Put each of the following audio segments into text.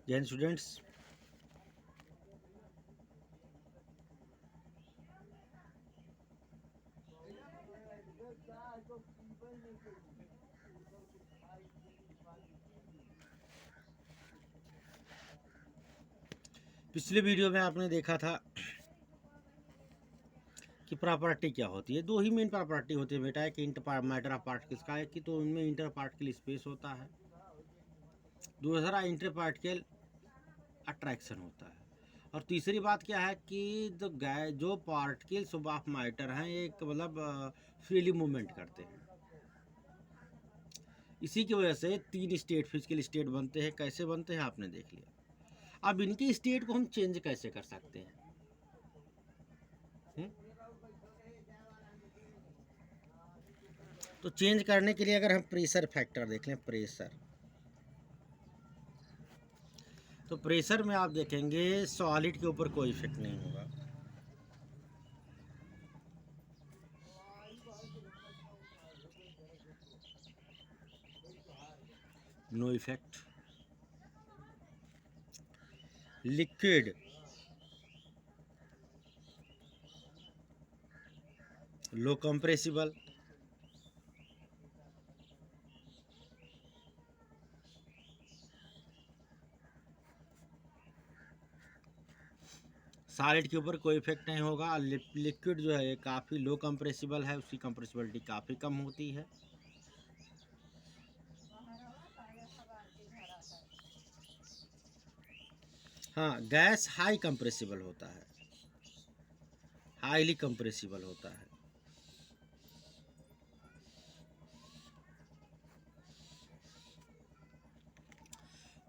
जय हिंद स्टूडेंट्स। पिछले वीडियो में आपने देखा था कि प्रॉपर्टी क्या होती है। दो ही मेन प्रॉपर्टी होती है बेटा, एक इंटर मैटर ऑफ पार्टिकल्स का है कि तो उनमें इंटर पार्टिकल स्पेस होता है, दूसरा इंटर पार्टिकल अट्रैक्शन होता है, और तीसरी बात क्या है कि जो पार्टिकल्स ऑफ मैटर हैं एक मतलब फ्रीली मूवमेंट करते हैं। इसी की वजह से तीन स्टेट फिजिकल स्टेट बनते हैं। कैसे बनते हैं आपने देख लिया। अब इनकी स्टेट को हम चेंज कैसे कर सकते हैं? हुँ? तो चेंज करने के लिए अगर हम प्रेशर फैक्टर देख लें, प्रेशर, तो प्रेशर में आप देखेंगे सॉलिड के ऊपर कोई इफेक्ट नहीं होगा। No effect. Liquid, low compressible. Solid के ऊपर कोई इफेक्ट नहीं होगा। लिक्विड जो है काफ़ी लो कंप्रेसिबल है, उसकी कंप्रेसिबिलिटी काफ़ी कम होती है। हाँ, गैस हाई कंप्रेसिबल होता है, हाईली कंप्रेसिबल होता है।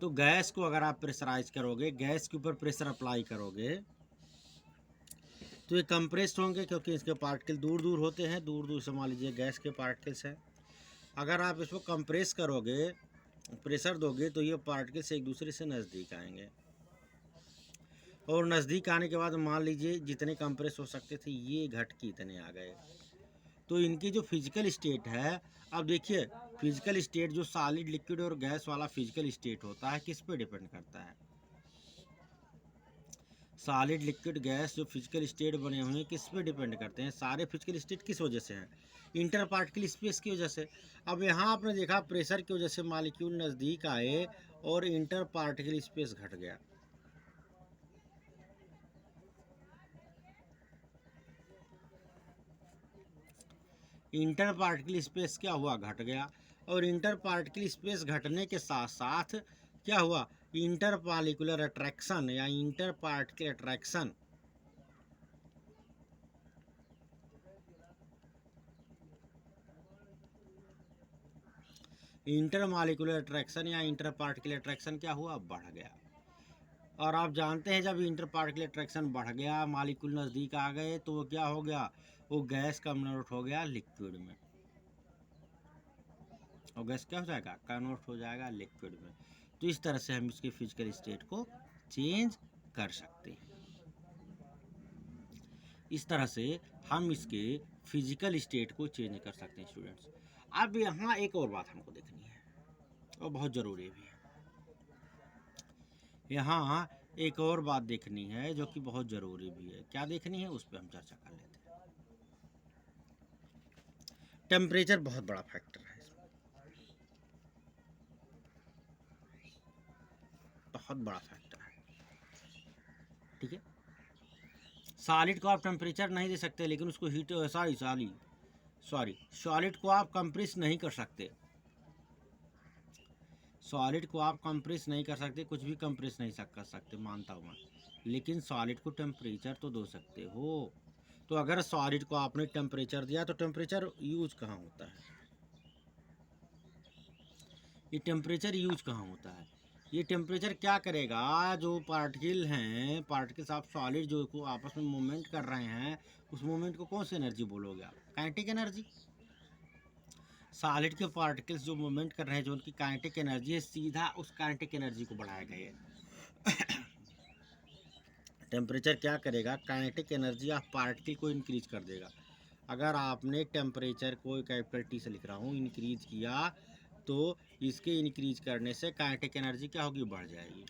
तो गैस को अगर आप प्रेशराइज करोगे, गैस के ऊपर प्रेशर अप्लाई करोगे, तो ये कंप्रेस्ड होंगे क्योंकि इसके पार्टिकल दूर दूर होते हैं। दूर दूर से मान लीजिए गैस के पार्टिकल्स हैं। अगर आप इसको कंप्रेस करोगे, प्रेशर दोगे, तो ये पार्टिकल्स एक दूसरे से नज़दीक आएंगे, और नज़दीक आने के बाद मान लीजिए जितने कंप्रेस हो सकते थे ये घट के इतने आ गए। तो इनकी जो फिजिकल स्टेट है, अब देखिए फिजिकल स्टेट जो सॉलिड, लिक्विड और गैस वाला फिजिकल स्टेट होता है किस पे डिपेंड करता है? सॉलिड, लिक्विड, गैस जो फिजिकल स्टेट बने हुए हैं किस पे डिपेंड करते हैं? सारे फिजिकल स्टेट किस वजह से हैं? इंटर पार्टिकल स्पेस की वजह से। अब यहाँ आपने देखा प्रेशर की वजह से मॉलिक्यूल नज़दीक आए और इंटर पार्टिकल स्पेस घट गया। इंटर पार्टिकल स्पेस क्या हुआ? घट गया। और इंटर पार्टिकल स्पेस घटने के साथ साथ क्या हुआ? इंटर मॉलिक्यूलर अट्रैक्शन या inter particle attraction, inter molecular attraction या इंटर पार्टिकल अट्रैक्शन क्या हुआ? बढ़ गया। और आप जानते हैं जब इंटर पार्टिकल अट्रैक्शन बढ़ गया, मॉलिक्यूल नज़दीक आ गए, तो वो क्या हो गया? वो गैस कन्वर्ट हो गया लिक्विड में, और गैस क्या हो जाएगा? कन्वर्ट हो जाएगा लिक्विड में। तो इस तरह से हम इसके फिजिकल स्टेट को चेंज कर सकते हैं। इस तरह से हम इसके फिजिकल स्टेट को चेंज कर सकते हैं स्टूडेंट्स। अब यहाँ एक और बात हमको देखनी है और बहुत ज़रूरी भी है। यहाँ एक और बात देखनी है जो कि बहुत ज़रूरी भी है। क्या देखनी है उस पर हम चर्चा कर लेते हैं। टेम्परेचर बहुत बड़ा फैक्टर है इसमें, बहुत बड़ा फैक्टर है। ठीक है, सॉलिड को आप टेम्परेचर नहीं दे सकते, लेकिन उसको हीट सॉलिड को आप कंप्रेस नहीं कर सकते। सॉलिड को आप कंप्रेस नहीं कर सकते, कुछ भी कंप्रेस नहीं कर सकते, मानता हूँ मैं, लेकिन सॉलिड को टेम्परेचर तो दे सकते हो। तो अगर सॉलिड को आपने टेम्परेचर दिया तो टेम्परेचर यूज कहाँ होता है? ये टेम्परेचर यूज कहाँ होता है? ये टेम्परेचर क्या करेगा? जो पार्टिकल हैं, पार्टिकल्स ऑफ सॉलिड जो को आपस में मूवमेंट कर रहे हैं, उस मूवमेंट को कौन सी एनर्जी बोलोगे आप? Kinetic energy. सॉलिड के पार्टिकल्स जो मूवमेंट कर रहे हैं, जो उनकी काइनेटिक एनर्जी है, सीधा उस काइनेटिक एनर्जी को बढ़ाएगा ये। टेम्परेचर क्या करेगा? काइनेटिक एनर्जी ऑफ पार्टिकल को इंक्रीज कर देगा। अगर आपने टेम्परेचर को कैपिटल टी से लिख रहा हूँ इंक्रीज किया, तो इसके इंक्रीज करने से काइनेटिक एनर्जी क्या होगी? बढ़ जाएगी।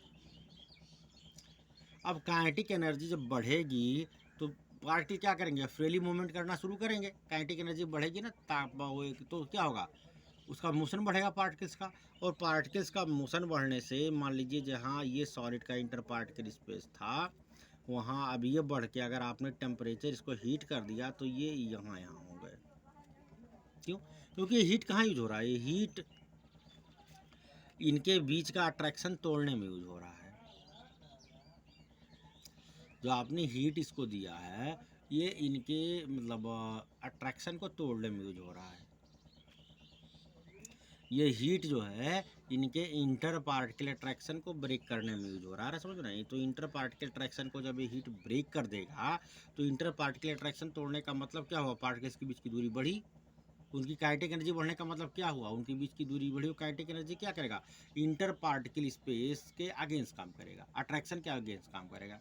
अब काइनेटिक एनर्जी जब बढ़ेगी तो पार्टिकल क्या करेंगे, फ्रीली मूवमेंट करना शुरू करेंगे। काइनेटिक एनर्जी बढ़ेगी ना तो क्या होगा, उसका मोशन बढ़ेगा पार्टिकल्स का। और पार्टिकल्स का मोशन बढ़ने से मान लीजिए जहाँ ये सॉलिड का इंटर पार्टिकल स्पेस था वहाँ अब ये बढ़ के अगर आपने टेम्परेचर इसको हीट कर दिया तो ये यहाँ हो गए। क्यों? क्योंकि ये हीट कहाँ यूज हो रहा है, ये हीट इनके बीच का अट्रैक्शन तोड़ने में यूज हो रहा है। जो आपने हीट इसको दिया है ये इनके मतलब अट्रैक्शन को तोड़ने में यूज हो रहा है। ये हीट जो है इनके इंटर पार्टिकल अट्रैक्शन को ब्रेक करने में यूज हो रहा है, समझ रहे हैं। तो इंटर पार्टिकल अट्रैक्शन को जब ये हीट ब्रेक कर देगा तो इंटर पार्टिकल अट्रैक्शन तोड़ने का मतलब क्या हुआ, पार्टिकल्स के बीच की दूरी बढ़ी। उनकी काइनेटिक एनर्जी बढ़ने का मतलब क्या हुआ, उनके बीच की दूरी बढ़ी। काइनेटिक एनर्जी क्या करेगा, इंटर पार्टिकल स्पेस के अगेंस्ट काम करेगा, अट्रैक्शन के अगेंस्ट काम करेगा।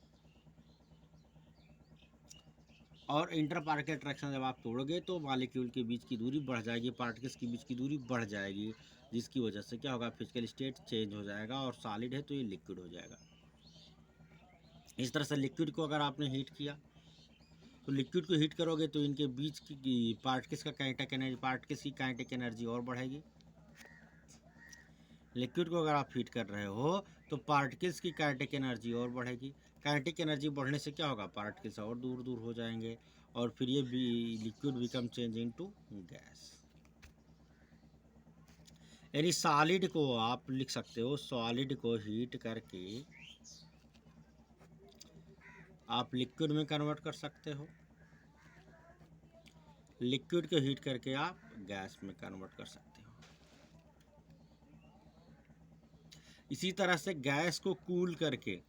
और इंटर पार्टिकल अट्रैक्शन जब आप तोड़ोगे तो मॉलिक्यूल के बीच की दूरी बढ़ जाएगी, पार्टिकल्स के बीच की दूरी बढ़ जाएगी, जिसकी वजह से क्या होगा, फिजिकल स्टेट चेंज हो जाएगा। और सॉलिड है तो ये लिक्विड हो जाएगा। इस तरह से लिक्विड को अगर आपने हीट किया तो लिक्विड को हीट करोगे तो इनके बीच की पार्टिकल्स का काइनेटिक एनर्जी, पार्टिकल्स की काइनेटिक एनर्जी और बढ़ेगी। लिक्विड को अगर आप हीट कर रहे हो तो पार्टिकल्स की काइनेटिक एनर्जी और बढ़ेगी। काइनेटिक एनर्जी बढ़ने से क्या होगा, पार्टिकल्स और दूर दूर हो जाएंगे और फिर ये liquid become change into gas. यानी सॉलिड को आप लिख सकते हो, सॉलिड को हीट करके आप लिक्विड में कन्वर्ट कर सकते हो, लिक्विड को हीट करके आप गैस में कन्वर्ट कर सकते हो। इसी तरह से गैस को कूल करके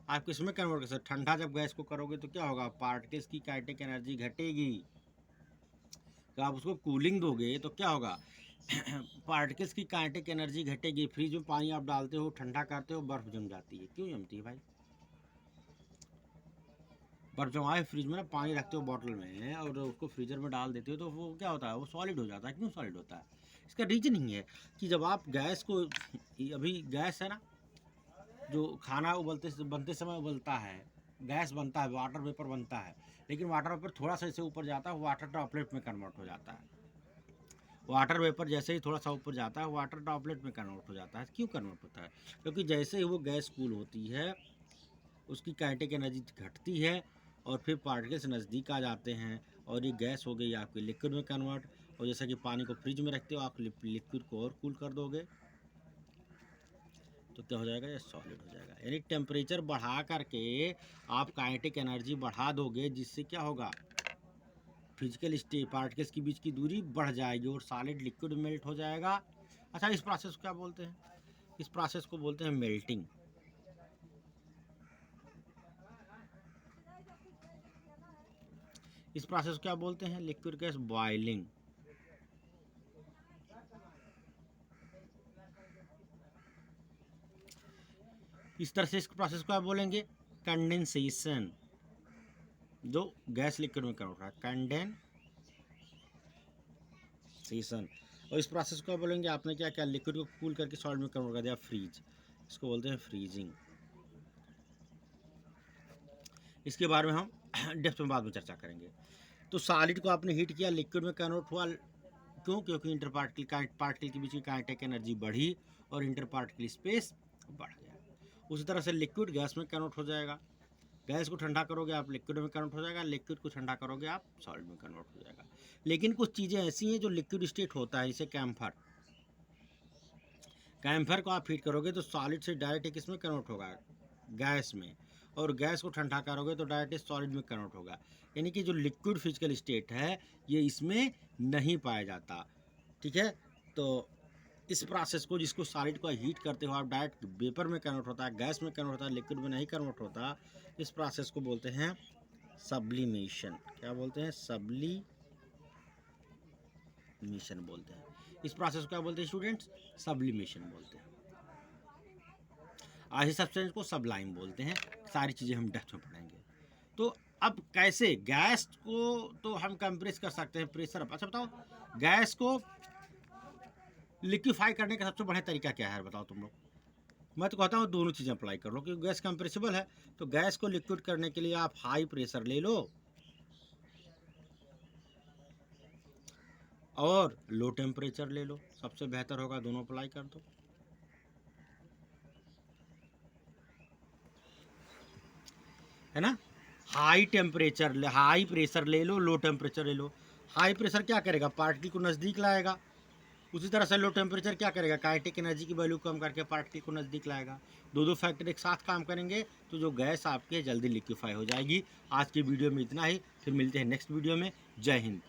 आप किस में कन्वर्ट कर सकते हो, ठंडा जब गैस को करोगे तो क्या होगा, पार्टिकल्स की काइनेटिक एनर्जी घटेगी। तो आप उसको कूलिंग दोगे तो क्या होगा, पार्टिकल्स की काइनेटिक एनर्जी घटेगी। फ्रिज में पानी आप डालते हो, ठंडा करते हो, बर्फ जम जाती है। क्यों जमती है भाई, बर्फ जमाए फ्रिज में ना, पानी रखते हो बॉटल में और उसको फ्रीजर में डाल देते हो तो वो क्या होता है, वो सॉलिड हो जाता है। क्यों सॉलिड होता है, इसका रीजन ही है कि जब आप गैस को, अभी गैस है ना, जो खाना बनते समय उबलता है, गैस बनता है, वाटर वेपर बनता है, लेकिन वाटर वेपर थोड़ा सा इसे ऊपर जाता है वाटर ड्रॉपलेट में कन्वर्ट हो जाता है। वाटर वेपर जैसे ही थोड़ा सा ऊपर जाता है वाटर ड्रॉपलेट में कन्वर्ट हो जाता है। क्यों कन्वर्ट होता है, क्योंकि जैसे ही वो गैस कूल होती है उसकी काइनेटिक एनर्जी घटती है और फिर पार्टिकल्स नज़दीक आ जाते हैं और ये गैस हो गई आपकी लिक्विड में कन्वर्ट। और जैसा कि पानी को फ्रिज में रखते हो आप लिक्विड को और कूल कर दोगे तो क्या हो जाएगा, ये सॉलिड हो जाएगा। यानी टेम्परेचर बढ़ा करके आप काइनेटिक एनर्जी बढ़ा दोगे, जिससे क्या होगा, फिजिकल स्टेट पार्टिकल्स के बीच की दूरी बढ़ जाएगी और सॉलिड लिक्विड मेल्ट हो जाएगा। अच्छा, इस प्रोसेस को क्या बोलते हैं, इस प्रोसेस को बोलते हैं मेल्टिंग। इस प्रोसेस को क्या बोलते हैं, लिक्विड गैस बॉइलिंग। इस तरह से इस प्रोसेस को आप बोलेंगे कंडेंसेशन, जो गैस लिक्विड में कन्वर्ट हो रहा है, कंडेंसेशन। और इस प्रोसेस को आप बोलेंगे, आपने क्या किया, लिक्विड को कूल करके सॉलिड में कन्वर्ट कर दिया, फ्रीज, इसको बोलते हैं फ्रीजिंग। इसके बारे में हम डेप्थ में बाद में चर्चा करेंगे। तो सॉलिड को आपने हीट किया, लिक्विड में कन्वर्ट हुआ। क्यों, क्योंकि इंटर पार्टिकल के बीच की काइनेटिक एनर्जी बढ़ी और इंटर पार्टिकल स्पेस बढ़ गया। उसी तरह से लिक्विड गैस में कन्वर्ट हो जाएगा, गैस को ठंडा करोगे आप लिक्विड में कन्वर्ट हो जाएगा, लिक्विड को ठंडा करोगे आप सॉलिड में कन्वर्ट हो जाएगा। लेकिन कुछ चीज़ें ऐसी हैं जो लिक्विड स्टेट होता है, जैसे कैम्फर को आप हीट करोगे तो सॉलिड से डायरेक्ट किस में कन्वर्ट होगा, गैस में, और गैस को ठंडा करोगे तो डायरेक्ट सॉलिड में कन्वर्ट होगा। यानी कि जो लिक्विड फिजिकल स्टेट है ये इसमें नहीं पाया जाता। ठीक है, तो इस प्रोसेस को, जिसको सॉलिड को हीट करते हो आप, डायरेक्ट वेपर में कन्वर्ट होता है, गैस में कन्वर्ट होता है, लिक्विड में नहीं कन्वर्ट होता, इस प्रोसेस को बोलते हैं सब्लिमेशन। क्या बोलते हैं, सब्लिमेशन बोलते हैं। इस प्रोसेस को क्या बोलते हैं स्टूडेंट्स, सब्लिमेशन बोलते हैं। ऐसे सब्सटेंस को सबलाइम बोलते हैं। सारी चीज़ें हम डेप्थ में पढ़ेंगे। तो अब कैसे गैस को तो हम कंप्रेस कर सकते हैं प्रेशर। अच्छा बताओ, गैस को लिक्विफाई करने का सबसे बढ़िया तरीका क्या है, बताओ तुम लोग। मैं तो कहता हूँ दोनों चीज़ें अप्लाई कर लो, क्योंकि गैस कंप्रेसिबल है। तो गैस को लिक्विड करने के लिए आप हाई प्रेशर ले लो और लो टेम्परेचर ले लो, सबसे बेहतर होगा दोनों अप्लाई कर दो, है ना। हाई प्रेशर ले लो, लो टेम्परेचर ले लो। हाई प्रेशर क्या करेगा, पार्टिकल को नज़दीक लाएगा। उसी तरह से लो टेम्परेचर क्या करेगा, काइनेटिक एनर्जी की वैल्यू कम करके पार्टिकल को नज़दीक लाएगा। दो फैक्टर एक साथ काम करेंगे तो जो गैस आपकी जल्दी लिक्विफाई हो जाएगी। आज की वीडियो में इतना ही, फिर मिलते हैं नेक्स्ट वीडियो में। जय हिंद।